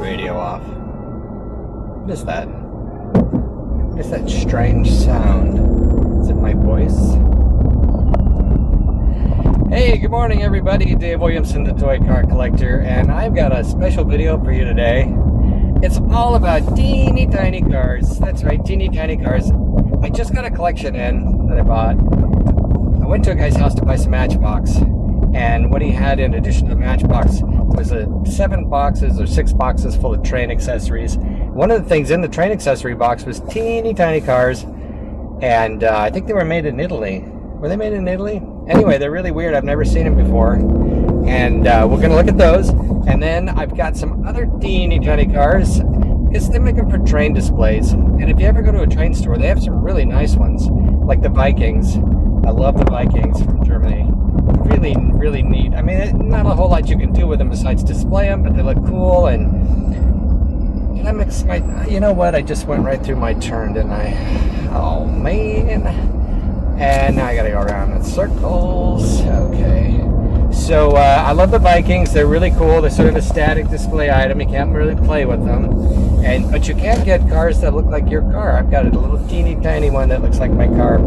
radio off. What is that? What is that strange sound? Is it my voice? Hey, good morning everybody. Dave Williamson, the Toy Car Collector, and I've got a special video for you today. It's all about teeny tiny cars. That's right, teeny tiny cars. I just got a collection in that I bought. I went to a guy's house to buy some Matchbox, and what he had in addition to Matchbox was 7 boxes or 6 boxes full of train accessories. One of the things in the train accessory box was teeny tiny cars, and I think they were made in Italy. Were they made in Italy? Anyway, they're really weird. I've never seen them before, and we're going to look at those. And then I've got some other teeny tiny cars. They make them for train displays, and if you ever go to a train store, they have some really nice ones, like the Vikings. I love the Vikings from Germany. Really, really neat. I mean, not a whole lot you can do with them besides display them, but they look cool. And did I mix my? You know what? I just went right through my turn, didn't I? Oh man! And now I gotta go around in circles. Okay. So I love the Vikings. They're really cool. They're sort of a static display item. You can't really play with them. But you can get cars that look like your car. I've got a little teeny tiny one that looks like my car.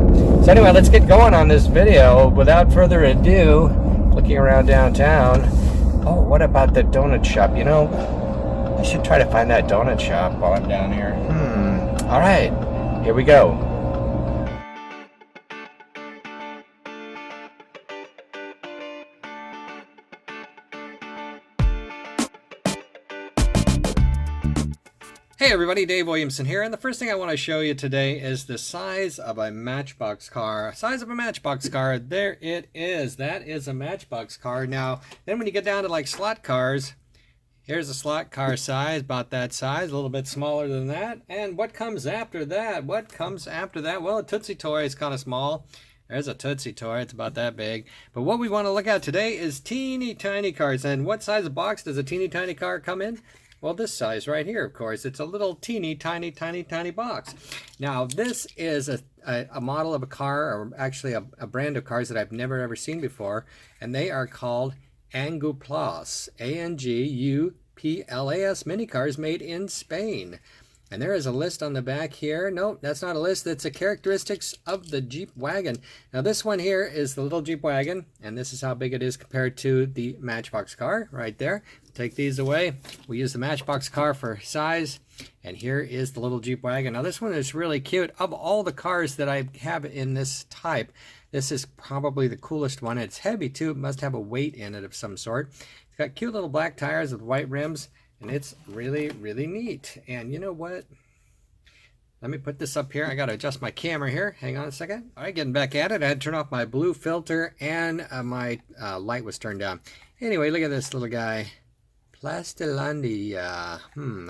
So anyway, let's get going on this video. Without further ado, looking around downtown. Oh, what about the donut shop? You know, I should try to find that donut shop while I'm down here. All right, here we go. Hey everybody, Dave Williamson here, and the first thing I want to show you today is the size of a Matchbox car. Size of a Matchbox car, there it is. That is a Matchbox car. Now, then when you get down to like slot cars, here's a slot car size, about that size, a little bit smaller than that. And what comes after that? What comes after that? Well, a Tootsie Toy is kind of small. There's a Tootsie Toy, it's about that big. But what we want to look at today is teeny tiny cars. And what size of box does a teeny tiny car come in? Well, this size right here, of course. It's a little teeny tiny box. Now, this is a model of a car, or actually a brand of cars that I've never ever seen before, and they are called Anguplas, A-N-G-U-P-L-A-S mini cars made in Spain. And there is a list on the back here. No, that's not a list. That's the characteristics of the Jeep Wagon. Now, this one here is the little Jeep Wagon, and this is how big it is compared to the Matchbox car right there. Take these away. We use the Matchbox car for size, and here is the little Jeep Wagon. Now, this one is really cute. Of all the cars that I have in this type, this is probably the coolest one. It's heavy, too. It must have a weight in it of some sort. It's got cute little black tires with white rims. And it's really, really neat. And you know what? Let me put this up here. I got to adjust my camera here. Hang on a second. All right, getting back at it. I had to turn off my blue filter, and my light was turned down. Anyway, look at this little guy. Plastilandia.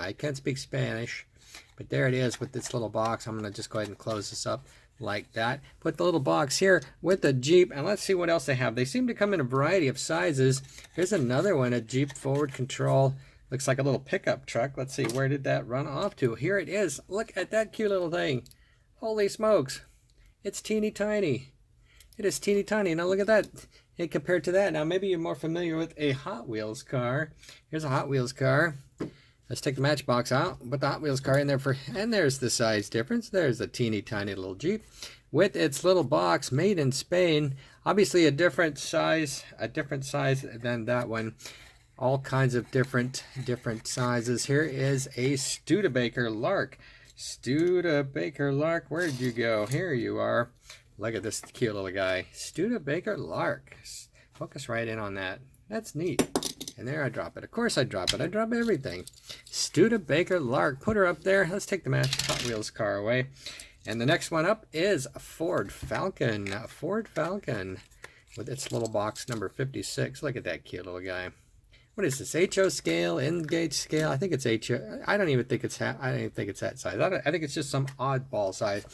I can't speak Spanish. But there it is with this little box. I'm going to just go ahead and close this up like that. Put the little box here with the Jeep. And let's see what else they have. They seem to come in a variety of sizes. Here's another one, a Jeep Forward Control. Looks like a little pickup truck. Let's see, where did that run off to? Here it is. Look at that cute little thing. Holy smokes. It's teeny tiny. It is teeny tiny. Now look at that. And compared to that, now maybe you're more familiar with a Hot Wheels car. Here's a Hot Wheels car. Let's take the Matchbox out, put the Hot Wheels car in there and there's the size difference. There's a teeny tiny little Jeep with its little box, made in Spain. Obviously a different size than that one. All kinds of different sizes. Here is a Studebaker Lark. Studebaker Lark, where'd you go? Here you are. Look at this cute little guy. Studebaker Lark. Focus right in on that. That's neat. And there I drop it. Of course I drop it. I drop everything. Studebaker Lark. Put her up there. Let's take the Hot Wheels car away. And the next one up is a Ford Falcon. Ford Falcon with its little box number 56. Look at that cute little guy. What is this? HO scale, N-gauge scale? I think it's HO. I don't even think it's that size. I think it's just some oddball size.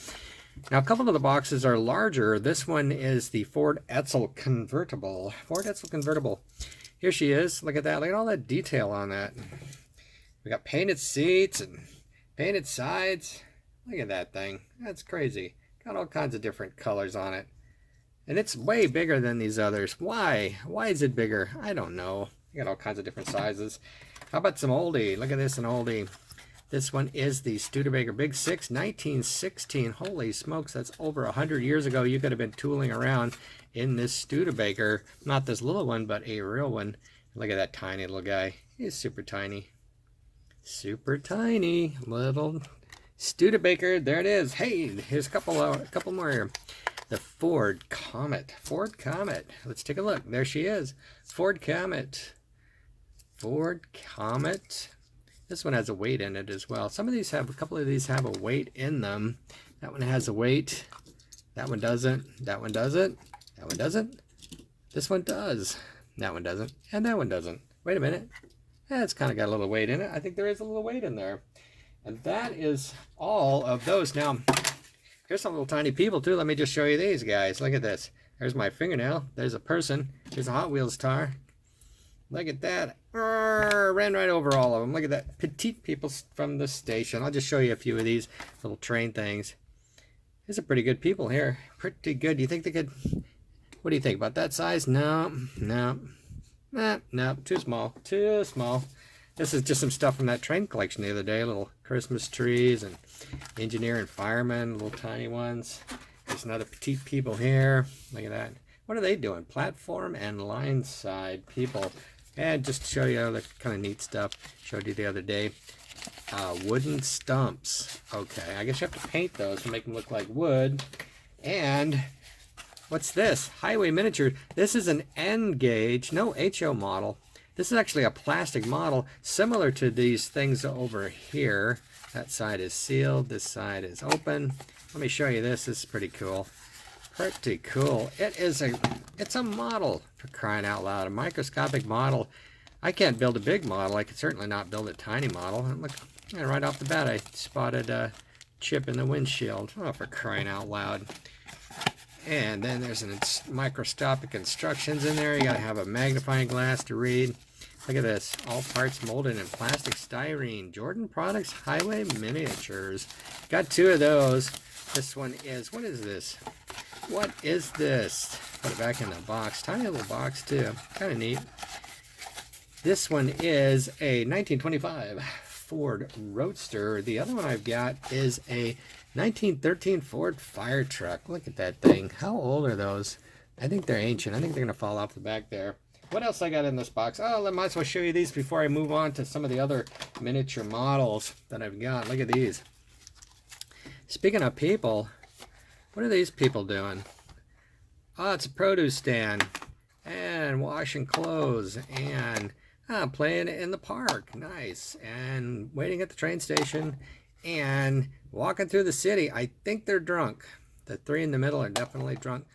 Now, a couple of the boxes are larger. This one is the Ford Edsel Convertible. Ford Edsel Convertible. Here she is. Look at that. Look at all that detail on that. We got painted seats and painted sides. Look at that thing. That's crazy. Got all kinds of different colors on it. And it's way bigger than these others. Why? Why is it bigger? I don't know. You got all kinds of different sizes. How about some oldie? Look at this, an oldie. This one is the Studebaker Big 6, 1916. Holy smokes, that's over 100 years ago. You could have been tooling around in this Studebaker. Not this little one, but a real one. Look at that tiny little guy. He's super tiny. Super tiny little Studebaker. There it is. Hey, here's a couple more here. The Ford Comet. Ford Comet. Let's take a look. There she is. Ford Comet. Ford Comet. This one has a weight in it as well. Some of these have, a couple of these have a weight in them. That one has a weight. That one doesn't. That one doesn't. That one doesn't. This one does. That one doesn't. And that one doesn't. Wait a minute. It's kind of got a little weight in it. I think there is a little weight in there. And that is all of those. Now, here's some little tiny people too. Let me just show you these guys. Look at this. There's my fingernail. There's a person. There's a Hot Wheels car. Look at that. Ran right over all of them. Look at that. Petite people from the station. I'll just show you a few of these little train things. These are pretty good people here. Pretty good. Do you think they could... What do you think about that size? No. No. No. Too small. Too small. This is just some stuff from that train collection the other day. Little Christmas trees and engineer and firemen. Little tiny ones. There's another petite people here. Look at that. What are they doing? Platform and line side people. And just to show you other kind of neat stuff, showed you the other day. Wooden stumps. Okay, I guess you have to paint those to make them look like wood. And what's this? Highway miniature. This is an N gauge, no HO model. This is actually a plastic model similar to these things over here. That side is sealed. This side is open. Let me show you this. This is pretty cool. Pretty cool. It's a model, for crying out loud. A microscopic model. I can't build a big model. I could certainly not build a tiny model. And look, right off the bat, I spotted a chip in the windshield. Oh, for crying out loud. And then there's microscopic instructions in there. You gotta have a magnifying glass to read. Look at this. All parts molded in plastic styrene. Jordan Products Highway Miniatures. Got two of those. This one is, what is this? What is this? Put it back in the box. Tiny little box too. Kind of neat. This one is a 1925 Ford Roadster. The other one I've got is a 1913 Ford Firetruck. Look at that thing. How old are those? I think they're ancient. I think they're going to fall off the back there. What else I got in this box? Oh, I might as well show you these before I move on to some of the other miniature models that I've got. Look at these. Speaking of people, what are these people doing? Oh, it's a produce stand and washing clothes and playing in the park. Nice. And waiting at the train station and walking through the city. I think they're drunk. The three in the middle are definitely drunk.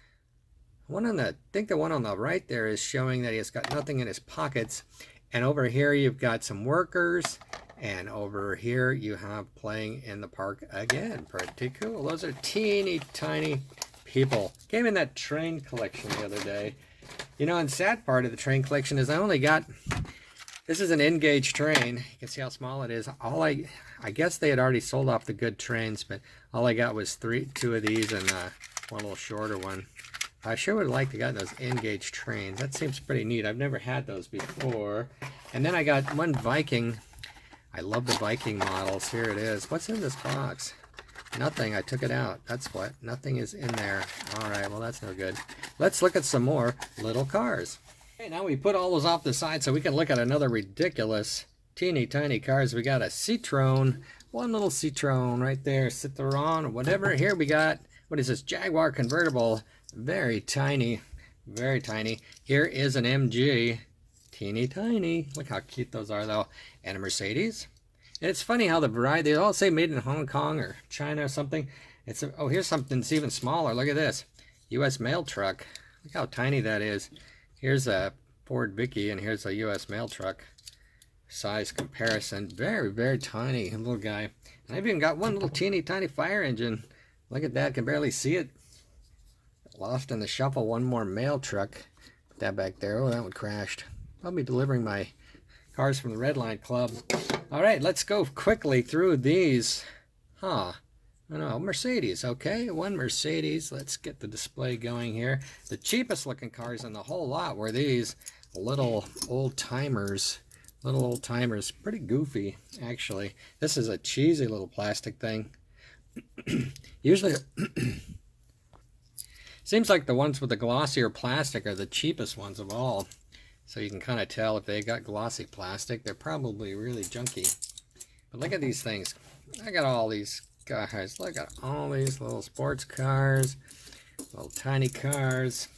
I think the one on the right there is showing that he has got nothing in his pockets. And over here you've got some workers. And over here you have playing in the park again. Pretty cool. Those are teeny tiny people. Came in that train collection the other day. You know, and sad part of the train collection is I only got... This is an N-gauge train. You can see how small it is. I guess they had already sold off the good trains, but all I got was two of these and one little shorter one. I sure would like to get those N-gauge trains. That seems pretty neat. I've never had those before. And then I got one Viking. I love the Viking models. Here it is. What's in this box? Nothing. I took it out. That's what. Nothing is in there. All right. Well, that's no good. Let's look at some more little cars. Okay, now we put all those off the side so we can look at another ridiculous teeny tiny cars. We got a Citroen. One little Citroen right there. Citroen or whatever. Here we got, what is this? Jaguar Convertible. Very tiny. Very tiny. Here is an MG. Teeny tiny. Look how cute those are though. And a Mercedes. And it's funny how the variety, they all say made in Hong Kong or China or something. Oh, here's something that's even smaller. Look at this. U.S. mail truck. Look how tiny that is. Here's a Ford Vicky and here's a U.S. mail truck. Size comparison. Very, very tiny little guy. And I've even got one little teeny tiny fire engine. Look at that. Can barely see it. Lost in the shuffle. One more mail truck. Put that back there. Oh, that one crashed. I'll be delivering my cars from the Red Line Club. All right, let's go quickly through these. No, Mercedes, okay. One Mercedes. Let's get the display going here. The cheapest looking cars in the whole lot were these. little old timers. Little old timers. Pretty goofy, actually. This is a cheesy little plastic thing. Usually, seems like the ones with the glossier plastic are the cheapest ones of all. So you can kind of tell if they got glossy plastic, they're probably really junky. But look at these things. I got all these guys. Look at all these little sports cars, little tiny cars.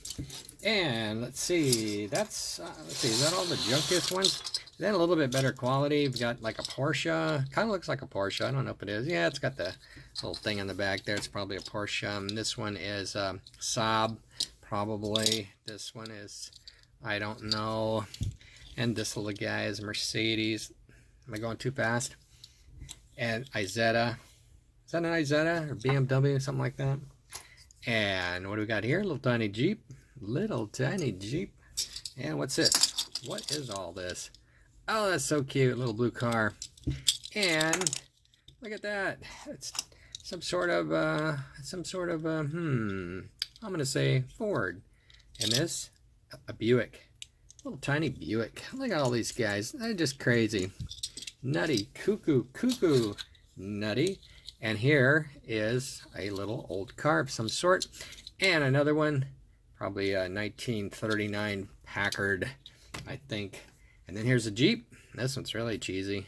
And let's see, that's is that all the junkiest ones? Then a little bit better quality. We've got like a Porsche. Kind of looks like a Porsche. I don't know if it is. Yeah, it's got the little thing in the back there. It's probably a Porsche. This one is Saab, probably. This one is, I don't know. And this little guy is a Mercedes. Am I going too fast? And Isetta. Is that an Isetta or BMW, something like that? And what do we got here? Little tiny Jeep. Little tiny Jeep. And what's this? What is all this? Oh, that's so cute. Little blue car. And look at that. It's some sort of I'm going to say Ford. And this, a Buick. Little tiny Buick. Look at all these guys. They're just crazy. Nutty. Cuckoo. Cuckoo. Nutty. And here is a little old car of some sort. And another one. Probably a 1939 Packard, I think. And then here's a Jeep. This one's really cheesy.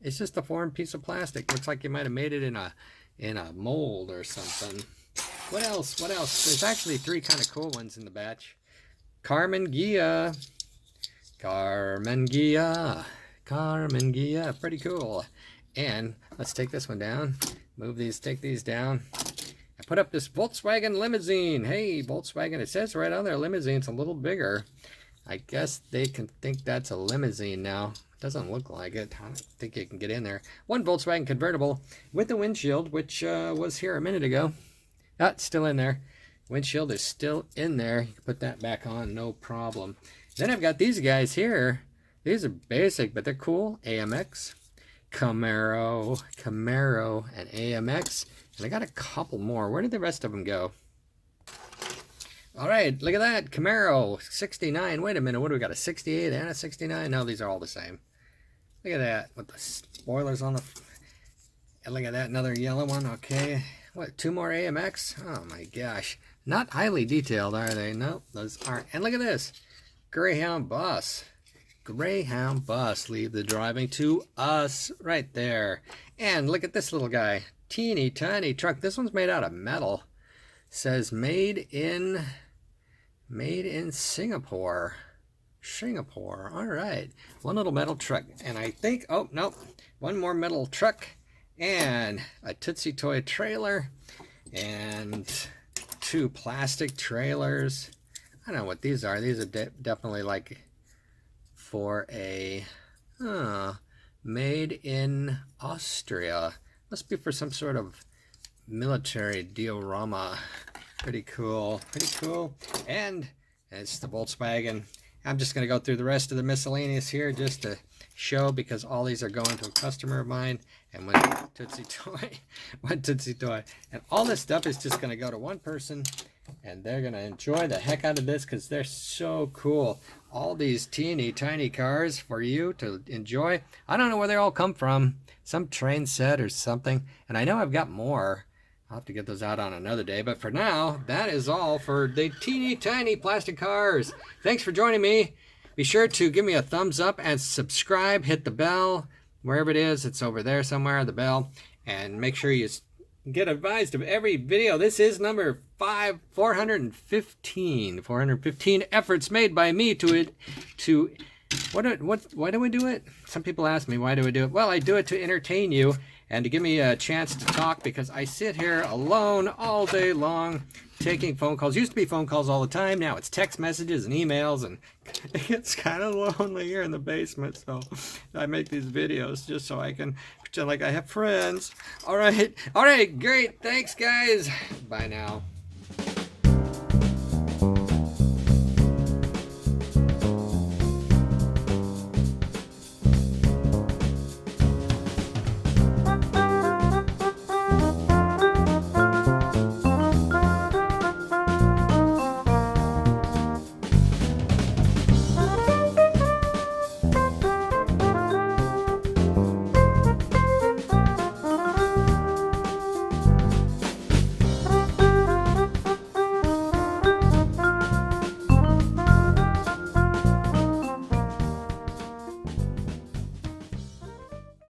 It's just a foreign piece of plastic. Looks like you might have made it in a mold or something. What else? What else? There's actually three kind of cool ones in the batch. Carmen Ghia. Carmen Ghia. Carmen Ghia. Pretty cool. And let's take this one down. Move these, take these down. I put up this Volkswagen Limousine. Hey, Volkswagen. It says right on there, limousine's a little bigger. I guess they can think that's a limousine now. Doesn't look like it. I don't think you can get in there. One Volkswagen Convertible with the windshield, which was here a minute ago. That's still in there. Windshield is still in there. You can put that back on, no problem. Then I've got these guys here. These are basic, but they're cool. AMX, Camaro, and AMX. And I got a couple more. Where did the rest of them go? All right, look at that. Camaro, 69. Wait a minute. What do we got? A 68 and a 69? No, these are all the same. Look at that. With the spoilers on the... And look at that. Another yellow one. Okay. What, two more AMX? Oh, my gosh. Not highly detailed, are they? Nope, those aren't. And look at this. Greyhound bus. Greyhound bus. Leave the driving to us. Right there. And look at this little guy. Teeny tiny truck. This one's made out of metal. Says made in Singapore. Singapore. All right. One little metal truck. And I think, oh, nope. One more metal truck. And a Tootsie Toy trailer. And two plastic trailers. I don't know what these are. These are definitely like for a made in Austria. Must be for some sort of military diorama. Pretty cool. Pretty cool. And it's the Volkswagen. I'm just going to go through the rest of the miscellaneous here just to show, because all these are going to a customer of mine. And one Tootsie Toy. And all this stuff is just going to go to one person. And they're going to enjoy the heck out of this because they're so cool. All these teeny tiny cars for you to enjoy. I don't know where they all come from. Some train set or something. And I know I've got more. I'll have to get those out on another day. But for now, that is all for the teeny tiny plastic cars. Thanks for joining me. Be sure to give me a thumbs up and subscribe. Hit the bell. Wherever it is, it's over there somewhere, the bell. And make sure you get advised of every video. This is number 415. 415 efforts made by me why do we do it? Some people ask me, why do we do it? Well, I do it to entertain you and to give me a chance to talk, because I sit here alone all day long taking phone calls. Used to be phone calls all the time. Now it's text messages and emails, and it's kind of lonely here in the basement. So I make these videos just so I can pretend like I have friends. All right, great. Thanks, guys. Bye now.